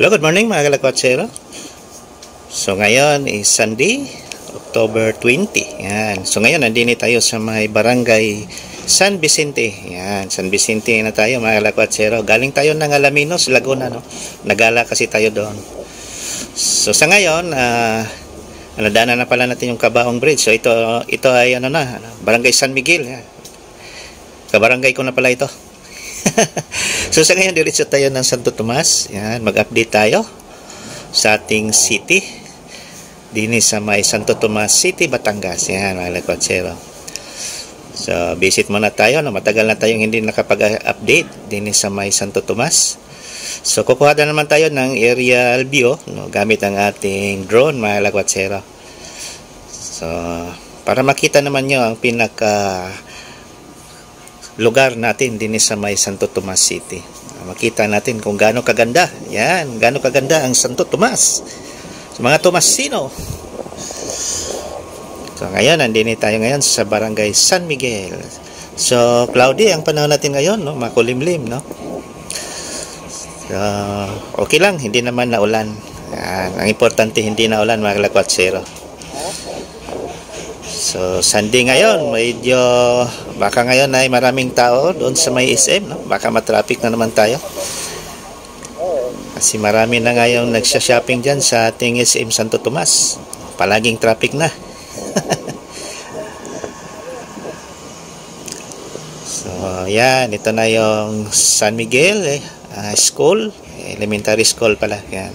Hello, good morning mga kalakwatsero. So ngayon is Sunday, October 20. Yan. So ngayon nandini tayo sa may barangay San Vicente. Yan, San Vicente na tayo mga kalakwatsero. Galing tayo ng Alaminos, Laguna, no. Nagala kasi tayo doon. So sa ngayon, nadaanan na pala natin yung Cabaong Bridge. So ito ay Barangay San Miguel. Yan. Kabarangay ko na pala ito. So sa ngayon diretso tayo ng Santo Tomas. Yan, mag-update tayo sa ating city din sa may Santo Tomas City, Batangas. Yan mga kalakwatsero. So visit muna tayo, no? Matagal na tayong hindi nakapag-update din sa may Santo Tomas. So kukuha na naman tayo ng aerial view, no? Gamit ang ating drone mga kalakwatsero. So para makita naman nyo ang pinaka lugar natin din sa may Santo Tomas City. Makita natin kung gaano kaganda. Yan, gaano kaganda ang Santo Tomas. So, mga Tomasino. So ngayon, nandini tayo ngayon sa barangay San Miguel. So cloudy ang panahon natin ngayon, no? Makulimlim, no? So, okay lang, hindi naman naulan. Yan, ang importante hindi naulan mga kalakwatsero. So Sunday ngayon, medyo baka ngayon ay maraming tao doon sa may SM, no? Baka matraffic na naman tayo. Kasi marami na ngayon nagsha-shopping diyan sa ating SM Santo Tomas. Palaging traffic na. So yan, ito na yung San Miguel School, elementary school pala. Yan.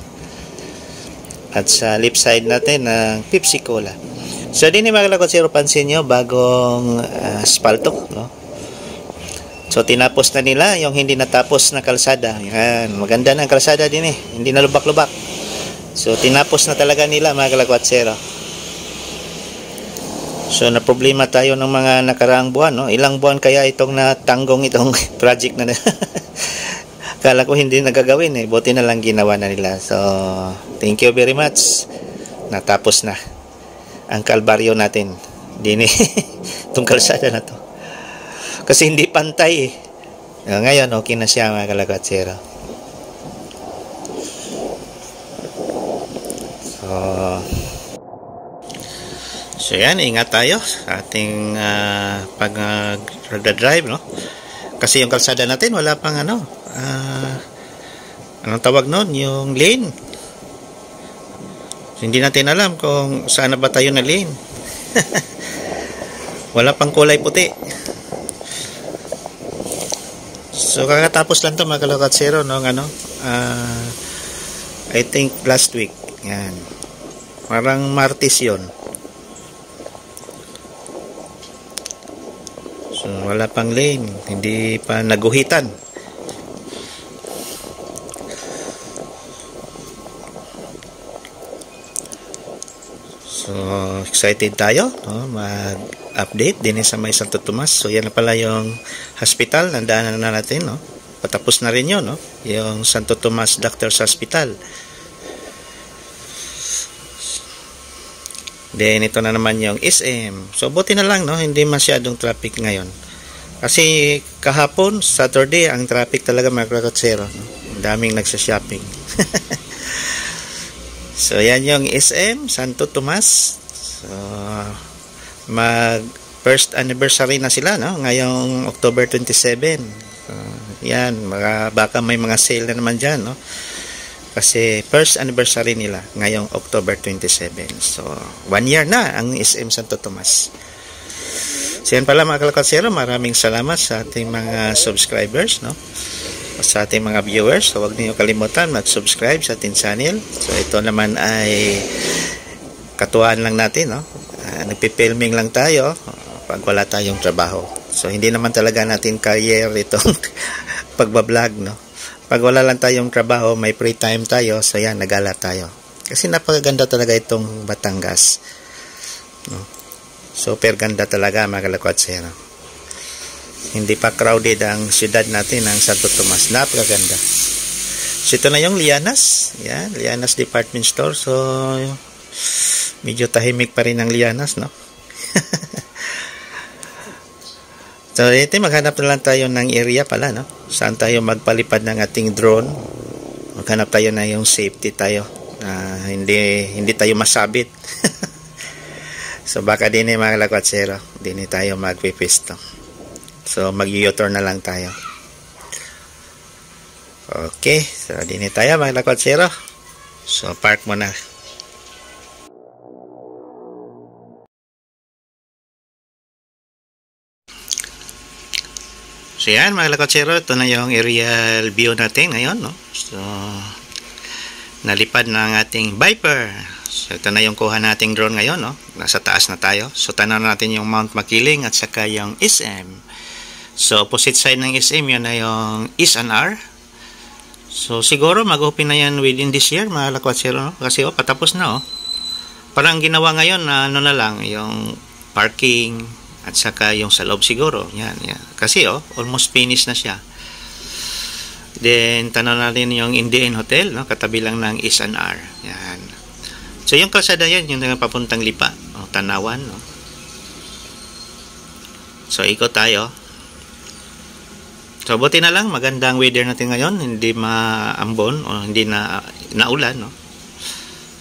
At sa left side natin ng Pepsi Cola. So din mga kalakwatsero, pansin nyo bagong asfalto, no? So tinapos na nila yung hindi natapos na kalsada. Yan, maganda na ang kalsada din eh, hindi na lubak-lubak. So tinapos na talaga nila mga kalakwatsero. So na problema tayo ng mga nakaraang buwan, no? Ilang buwan kaya itong natanggong itong project na kala ko hindi nagagawin eh, buti na lang ginawa na nila. So thank you very much, natapos na ang kalbaryo natin din itong kalsada na to kasi hindi pantay eh. Ngayon okay na siya mga kalakwatsero. So yan, ingat tayo sa ating pag-drive, no? Kasi yung kalsada natin wala pang anong tawag nun, yung lane. Hindi natin alam kung saan na ba tayo na lane. Wala pang kulay puti. So kakatapos lang to mga kalakwatsero, no? I think last week. Yan. Parang Martes yun. So wala pang lane. Hindi pa naguhitan. So, excited tayo, no? Mag-update din sa may Santo Tomas. So, yan na pala yung hospital. Nandaanan na natin, no? Patapos na rin yun, no? Yung Santo Tomas Doctors Hospital. Then, ito na naman yung SM. So, buti na lang, no? Hindi masyadong traffic ngayon. Kasi, kahapon, Saturday, ang traffic talaga mga kalakwatsero, no? Daming nagsha-shopping. So yan yung SM Santo Tomas. So mag first anniversary na sila, no? Ngayong October 27. So, yan, baka may mga sale na naman diyan, no? Kasi first anniversary nila ngayong October 27. So 1 year na ang SM Santo Tomas. So yan pala mga kalakwatsero, maraming salamat sa ating mga subscribers, no? Sa ating mga viewers. So huwag niyo kalimutan mag-subscribe sa ating channel. So ito naman ay katuwaan lang natin, no? Nagpi-filming lang tayo pag wala tayong trabaho. So hindi naman talaga natin career itong pagbablog, no? Pag wala lang tayong trabaho, may free time tayo, so yan, nagala tayo. Kasi napakaganda talaga itong Batangas, no? Super ganda talaga mga kalakwatsero. Hindi pa crowded ang siyudad natin ng Santo Tomas. Napakaganda. So ito na yung Lianas. Yan, Lianas Department Store. So medyo tahimik pa rin ang Lianas, no? So ito, maghanap na lang tayo ng area pala, no? Saan tayo magpalipad ng ating drone. maghanap tayo na yung safety tayo na hindi tayo masabit. So baka din mga lakwatsero, din tayo magpipisto. So mag-u-turn na lang tayo. Okay, so din tayo mga lakwatsero. So park muna. So yan mga lakwatsero, ito na yung aerial view natin ngayon, no? So nalipad na ang ating Viper. So ito na yung kuha nating drone ngayon, no? Nasa taas na tayo. So tanaw natin yung Mount Makiling at saka yung SM. So opposite side ng SM, yun na yung SNR. So siguro mag-open na yan within this year mga lakwatsero, no? Kasi patapos na, oh. Parang ginawa ngayon na ano na lang, yung parking at saka yung sa loob siguro. Yan. Kasi almost finished na siya. Then tanaw natin yung Indian Hotel, no? Katabi lang ng SNR. Yan. So yung kalsada yan, yung papuntang Lipa, Tanawan, no? So ikot tayo. So buti na lang, magandang weather natin ngayon, hindi maambon o hindi na naulan, no?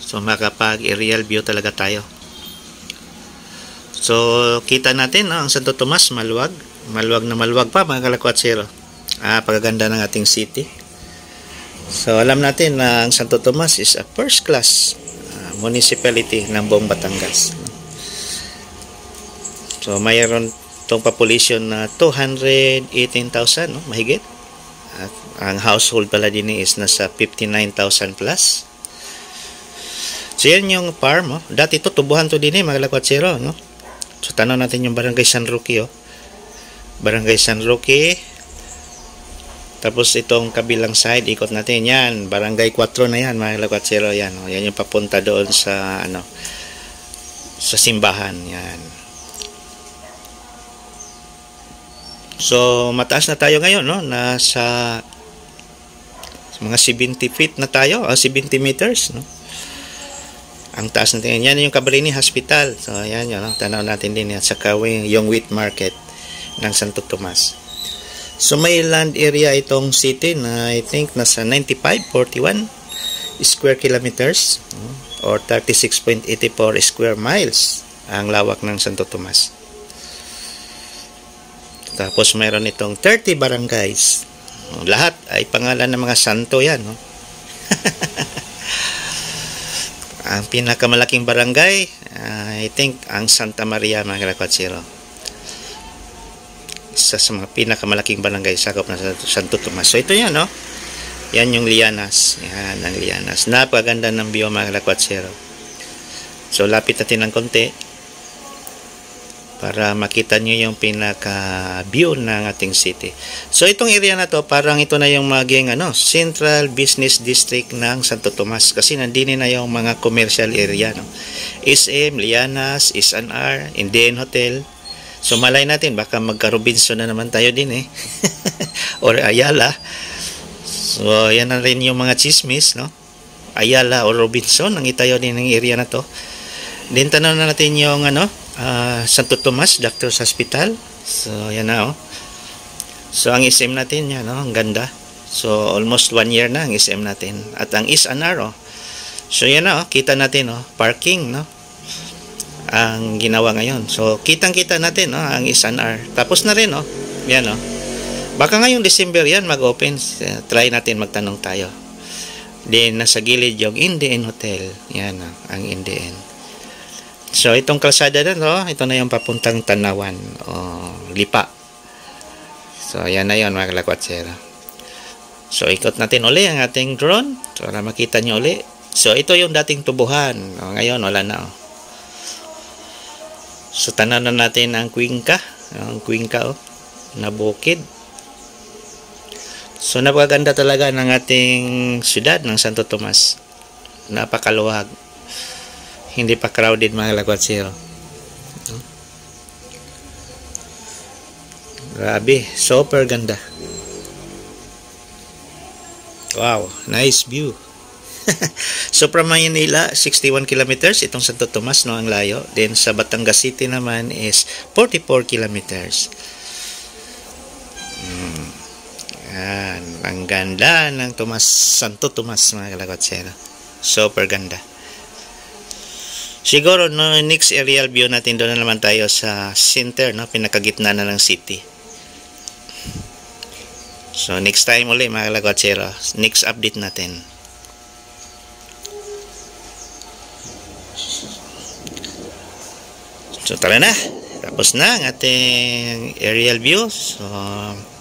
So makapag aerial view talaga tayo. So kita natin, no, ang Santo Tomas maluwag na maluwag pa mga kalakwatsero. Pagaganda ng ating city. So alam natin na ang Santo Tomas is a first class municipality ng buong Batangas. So mayroon tong population na 218,000, no, mahigit. At ang household pala din is nasa 59,000 plus. So yan yung farm, dati ito tubuhan to din mga lakwatsero, no. So tanaw natin yung Barangay San Roque, Barangay San Roque. Tapos itong kabilang side, ikot natin yan, Barangay 4 na yan mga lakwatsero, yan, yan yung papunta doon sa sa simbahan, yan. So mataas na tayo ngayon, no, nasa mga 70 feet na tayo, 70 meters, no. Ang taas natin, yan yung Cabrini Hospital. So yan yun, no? Tanaw natin din yan, saka yung wheat market ng Santo Tomas. So may land area itong city na I think nasa 95.41 square kilometers, or 36.84 square miles ang lawak ng Santo Tomas. Tapos mayroon itong 30 barangays. Lahat ay pangalan ng mga santo yan, no? Ang pinakamalaking barangay, I think ang Santa Maria mga kalakwatsero. Isa sa mga pinakamalaking barangay sakop na Santo Tomas. So ito yan, no? Yan yung Lianas. Yan ang Lianas. Napakaganda ng view mga kalakwatsero. So lapit natin ng konti para makita nyo yung pinaka-view ng ating city. So itong area na to, parang ito na yung maging Central Business District ng Santo Tomas, kasi nandini na yung mga commercial area, no? SM, Lianas, SNR, Indian Hotel. So malay natin, baka magka-Robinson na naman tayo din, or Ayala. So yan na rin yung mga chismis, no? Ayala o Robinson, ang itayo din ng area na to. Din tanaw na natin yung Santo Tomas Doctors Hospital. So yan na, So ang SM natin yan, ang ganda. So almost 1 year na ang SM natin. At ang SNR, so yan na, kita natin, parking, no, ang ginawa ngayon. So kitang-kita natin, ang SNR. Tapos na rin, yan, baka ngayong December yan mag-open. Try natin, magtanong tayo. Then nasa gilid yung Indian Hotel. Yan, ang Indian. So itong kalsada na, ito na yung papuntang Tanawan o Lipa. So yan na yun mga kalakwatsero. So ikot natin uli ang ating drone para makita nyo uli. So ito yung dating tubuhan. Ngayon wala na. So tanaw na natin ang Cuenca. Ang Cuenca, na bukid. So napakaganda talaga ng ating siyudad ng Santo Tomas. Napakaluwag. Hindi pa crowded mga kalakwatsero. Grabe, super ganda. Wow, nice view. So from Manila, 61 kilometers itong Santo Tomas, no, ang layo. Then sa Batangas City naman is 44 kilometers. Yan, Ang ganda ng Santo Tomas mga kalakotsero. Super ganda. Siguro no, next aerial view natin doon na naman tayo sa center, no, pinakagitna na ng city. So next time ulit mga kalakotsero, next update natin. So tara na, tapos na ang ating aerial view. So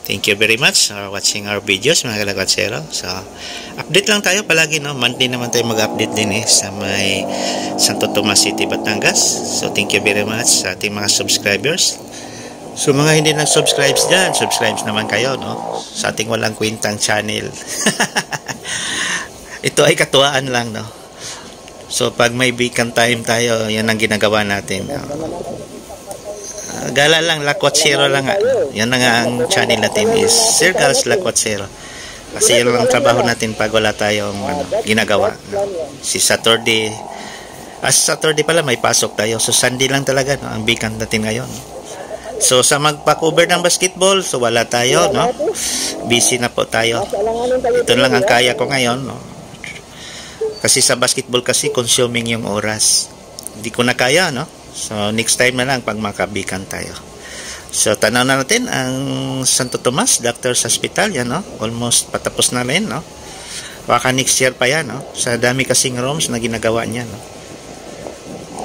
thank you very much for watching our videos mga kalakotsero. So update lang tayo palagi, no, monthly naman tayo mag-update din sa may Santo Tomas City, Batangas. So thank you very much sa ating mga subscribers. So mga hindi nag-subscribe dyan, subscribe naman kayo, no, sa ating walang kwentang channel. Ito ay katuwaan lang, no. So pag may vacant time tayo, yan ang ginagawa natin. Gala lang, Lakotsero lang. Yan na ang channel natin is Sir Gals Lakotsero. Kasi yun ang trabaho natin pag wala tayong ginagawa. Si Saturday, Saturday pala may pasok tayo. So Sunday lang talaga, no, ang vacant natin ngayon. So sa magpa-cover ng basketball, so wala tayo, no. Busy na po tayo. Ito lang ang kaya ko ngayon, no. Kasi sa basketball kasi consuming yung oras. Hindi ko na kaya, no. So next time na lang pag makabikan tayo. So tanaw na natin ang Santo Tomas Doctors Hospital, yan, no. Almost patapos na rin, no. Baka next year pa yan, no. Sa dami kasing rooms na ginagawa niya, no.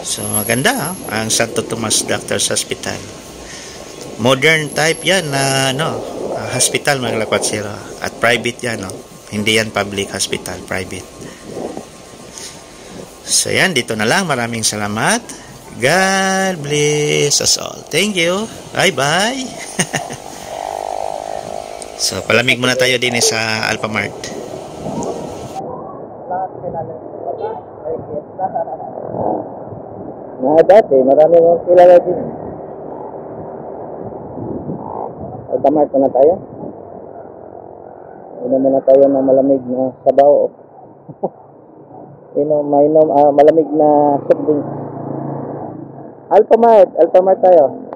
So maganda, ang Santo Tomas Doctors Hospital. Modern type yan na hospital mga kalakotsero. At private yan, no. Hindi yan public hospital, private. So yan, dito na lang. Maraming salamat. God bless us all. Thank you. Bye-bye. So palamig muna tayo din sa Alphamart. Dati, marami mong kilala din. Alphamart muna tayo. Inom muna tayo ng malamig na sabaw. Mainom malamig na soft drinks. Alphamart tayo.